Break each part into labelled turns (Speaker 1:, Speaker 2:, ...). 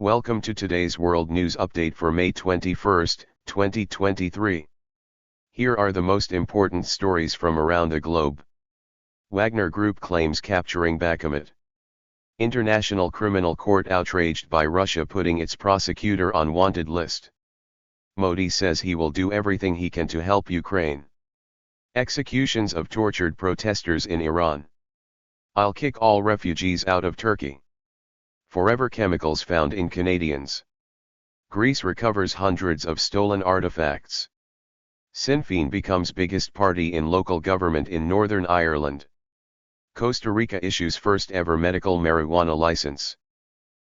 Speaker 1: Welcome to today's World News Update for May 21, 2023. Here are the most important stories from around the globe. Wagner Group claims capturing Bakhmut. International Criminal Court outraged by Russia putting its prosecutor on wanted list. Modi says he will do everything he can to help Ukraine. Executions of tortured protesters in Iran. I'll kick all refugees out of Turkey. Forever chemicals found in Canadians. Greece recovers hundreds of stolen artifacts. Sinn Féin becomes biggest party in local government in Northern Ireland. Costa Rica issues first ever medical marijuana license.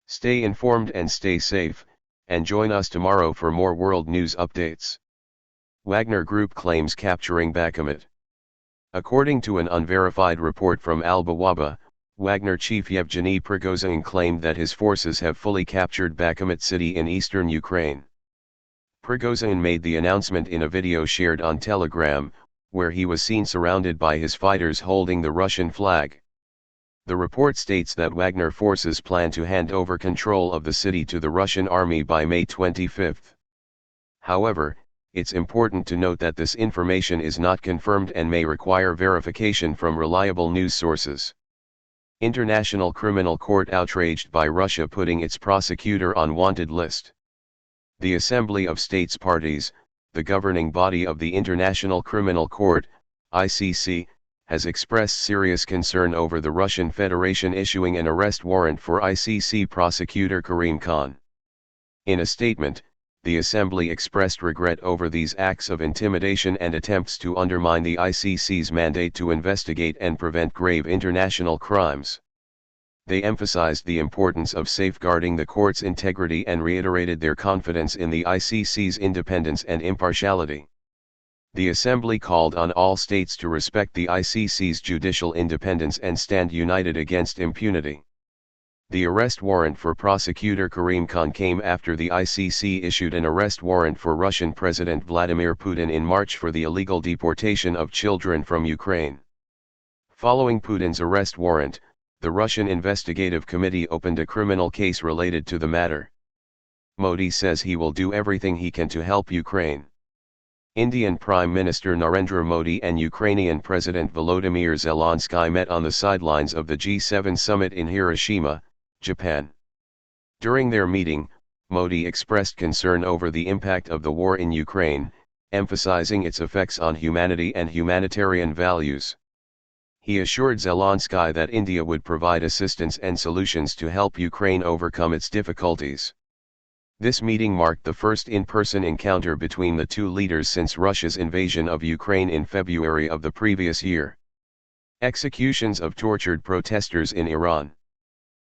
Speaker 1: Stay informed and stay safe, and join us tomorrow for more world news updates. Wagner Group claims capturing Bakhmut. According to an unverified report from Al-Bawaba, Wagner chief Yevgeny Prigozhin claimed that his forces have fully captured Bakhmut city in eastern Ukraine. Prigozhin made the announcement in a video shared on Telegram, where he was seen surrounded by his fighters holding the Russian flag. The report states that Wagner forces plan to hand over control of the city to the Russian army by May 25. However, it's important to note that this information is not confirmed and may require verification from reliable news sources. International Criminal Court outraged by Russia putting its prosecutor on wanted list. The Assembly of States Parties, the governing body of the International Criminal Court, ICC, has expressed serious concern over the Russian Federation issuing an arrest warrant for ICC prosecutor Karim Khan. In a statement, the Assembly expressed regret over these acts of intimidation and attempts to undermine the ICC's mandate to investigate and prevent grave international crimes. They emphasized the importance of safeguarding the court's integrity and reiterated their confidence in the ICC's independence and impartiality. The Assembly called on all states to respect the ICC's judicial independence and stand united against impunity. The arrest warrant for prosecutor Karim Khan came after the ICC issued an arrest warrant for Russian President Vladimir Putin in March for the illegal deportation of children from Ukraine. Following Putin's arrest warrant, the Russian Investigative Committee opened a criminal case related to the matter. Modi says he will do everything he can to help Ukraine. Indian Prime Minister Narendra Modi and Ukrainian President Volodymyr Zelensky met on the sidelines of the G7 summit in Hiroshima, Japan. During their meeting, Modi expressed concern over the impact of the war in Ukraine, emphasizing its effects on humanity and humanitarian values. He assured Zelensky that India would provide assistance and solutions to help Ukraine overcome its difficulties. This meeting marked the first in-person encounter between the two leaders since Russia's invasion of Ukraine in February of the previous year. Executions of tortured protesters in Iran.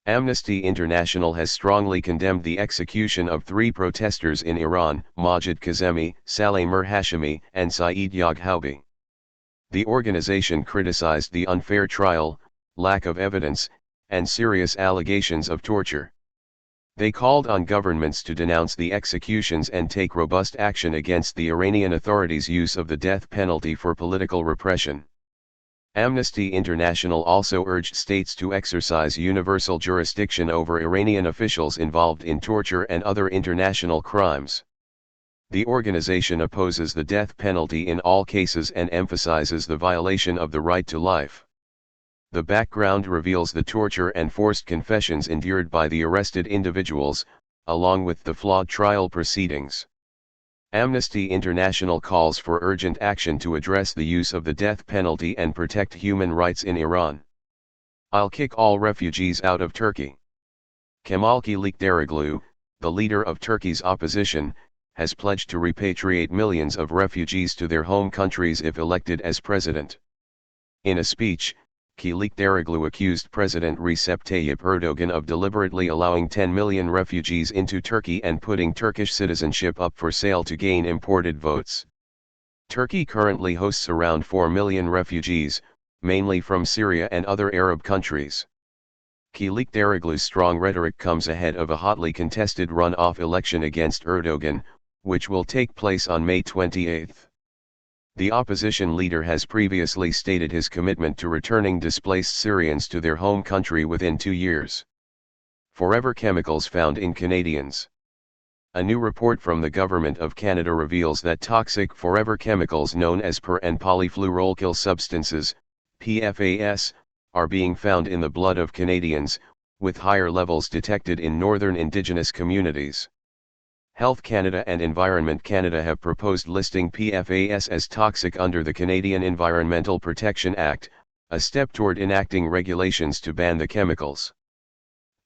Speaker 1: Amnesty International has strongly condemned the execution of 3 protesters in Iran, Majid Kazemi, Saleh Hashemi, and Saeed Yaghoubi. The organization criticized the unfair trial, lack of evidence, and serious allegations of torture. They called on governments to denounce the executions and take robust action against the Iranian authorities' use of the death penalty for political repression. Amnesty International also urged states to exercise universal jurisdiction over Iranian officials involved in torture and other international crimes. The organization opposes the death penalty in all cases and emphasizes the violation of the right to life. The background reveals the torture and forced confessions endured by the arrested individuals, along with the flawed trial proceedings. Amnesty International calls for urgent action to address the use of the death penalty and protect human rights in Iran. I'll kick all refugees out of Turkey. Kemal Kılıçdaroğlu, the leader of Turkey's opposition, has pledged to repatriate millions of refugees to their home countries if elected as president. In a speech, Kılıçdaroğlu accused President Recep Tayyip Erdogan of deliberately allowing 10 million refugees into Turkey and putting Turkish citizenship up for sale to gain imported votes. Turkey currently hosts around 4 million refugees, mainly from Syria and other Arab countries. Kılıçdaroğlu's strong rhetoric comes ahead of a hotly contested runoff election against Erdogan, which will take place on May 28. The opposition leader has previously stated his commitment to returning displaced Syrians to their home country within 2 years. forever chemicals found in Canadians. A new report from the Government of Canada reveals that toxic forever chemicals known as per- and polyfluoroalkyl substances, PFAS, are being found in the blood of Canadians, with higher levels detected in northern Indigenous communities. Health Canada and Environment Canada have proposed listing PFAS as toxic under the Canadian Environmental Protection Act, a step toward enacting regulations to ban the chemicals.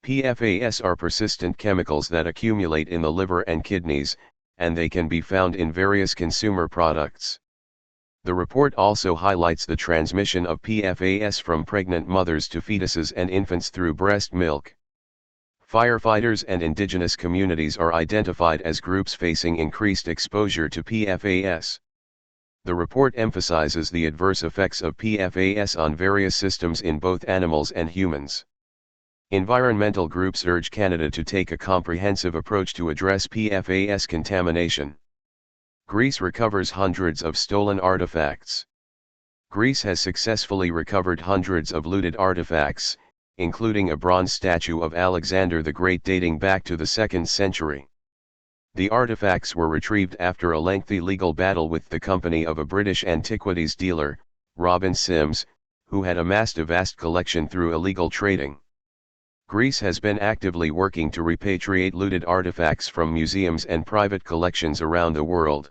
Speaker 1: PFAS are persistent chemicals that accumulate in the liver and kidneys, and they can be found in various consumer products. The report also highlights the transmission of PFAS from pregnant mothers to fetuses and infants through breast milk. Firefighters and Indigenous communities are identified as groups facing increased exposure to PFAS. The report emphasizes the adverse effects of PFAS on various systems in both animals and humans. Environmental groups urge Canada to take a comprehensive approach to address PFAS contamination. Greece recovers hundreds of stolen artifacts. Greece has successfully recovered hundreds of looted artifacts, including a bronze statue of Alexander the Great dating back to the 2nd century. The artifacts were retrieved after a lengthy legal battle with the company of a British antiquities dealer, Robin Sims, who had amassed a vast collection through illegal trading. Greece has been actively working to repatriate looted artifacts from museums and private collections around the world.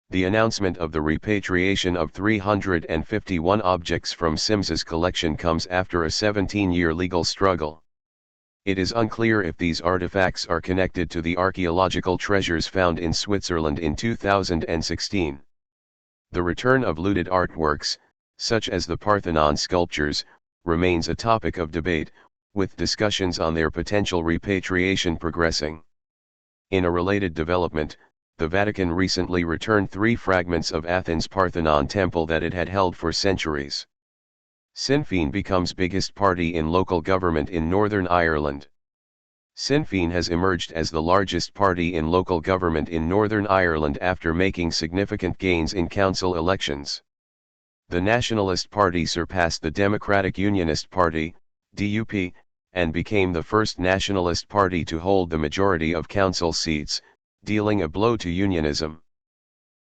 Speaker 1: The announcement of the repatriation of 351 objects from Sims's collection comes after a 17-year legal struggle. It is unclear if these artifacts are connected to the archaeological treasures found in Switzerland in 2016. The return of looted artworks, such as the Parthenon sculptures, remains a topic of debate, with discussions on their potential repatriation progressing. In a related development, the Vatican recently returned 3 fragments of Athens' Parthenon temple that it had held for centuries. Sinn Féin becomes biggest party in local government in Northern Ireland. Sinn Féin has emerged as the largest party in local government in Northern Ireland after making significant gains in council elections. The Nationalist Party surpassed the Democratic Unionist Party, DUP, and became the first nationalist party to hold the majority of council seats, dealing a blow to unionism.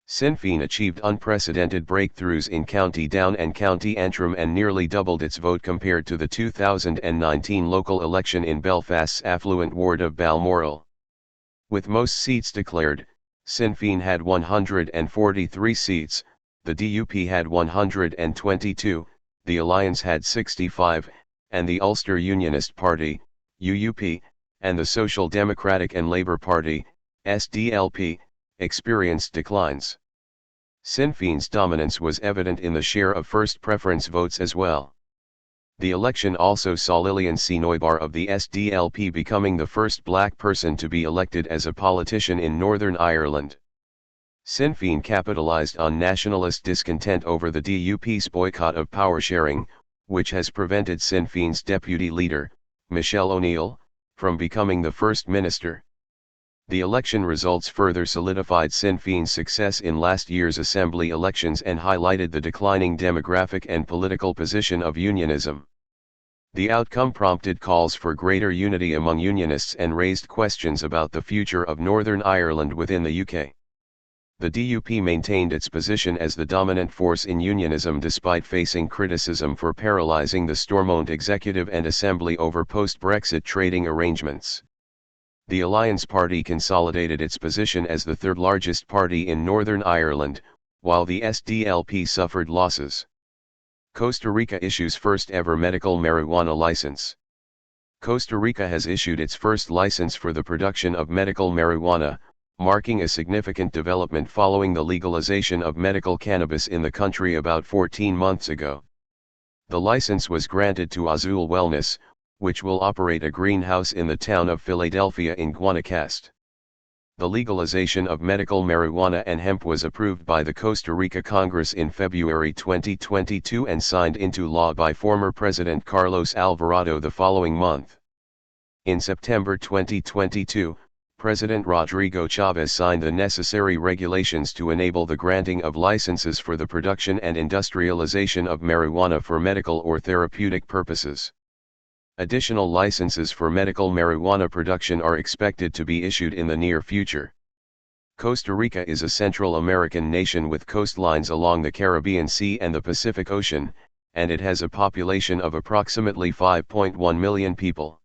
Speaker 1: Sinn Féin achieved unprecedented breakthroughs in County Down and County Antrim and nearly doubled its vote compared to the 2019 local election in Belfast's affluent ward of Balmoral. With most seats declared, Sinn Féin had 143 seats, the DUP had 122, the Alliance had 65, and the Ulster Unionist Party, UUP, and the Social Democratic and Labour Party, SDLP, experienced declines. Sinn Féin's dominance was evident in the share of first preference votes as well. The election also saw Lillian C. Neubar of the SDLP becoming the first black person to be elected as a politician in Northern Ireland. Sinn Féin capitalized on nationalist discontent over the DUP's boycott of power sharing, which has prevented Sinn Féin's deputy leader, Michelle O'Neill, from becoming the first minister. The election results further solidified Sinn Féin's success in last year's assembly elections and highlighted the declining demographic and political position of unionism. The outcome prompted calls for greater unity among unionists and raised questions about the future of Northern Ireland within the UK. The DUP maintained its position as the dominant force in unionism despite facing criticism for paralysing the Stormont executive and assembly over post-Brexit trading arrangements. The Alliance Party consolidated its position as the third largest party in Northern Ireland, while the SDLP suffered losses. Costa Rica issues first ever medical marijuana license. Costa Rica has issued its first license for the production of medical marijuana, marking a significant development following the legalization of medical cannabis in the country about 14 months ago. The license was granted to Azul Wellness, which will operate a greenhouse in the town of Philadelphia in Guanacaste. The legalization of medical marijuana and hemp was approved by the Costa Rica Congress in February 2022 and signed into law by former President Carlos Alvarado the following month. In September 2022, President Rodrigo Chavez signed the necessary regulations to enable the granting of licenses for the production and industrialization of marijuana for medical or therapeutic purposes. Additional licenses for medical marijuana production are expected to be issued in the near future. Costa Rica is a Central American nation with coastlines along the Caribbean Sea and the Pacific Ocean, and it has a population of approximately 5.1 million people.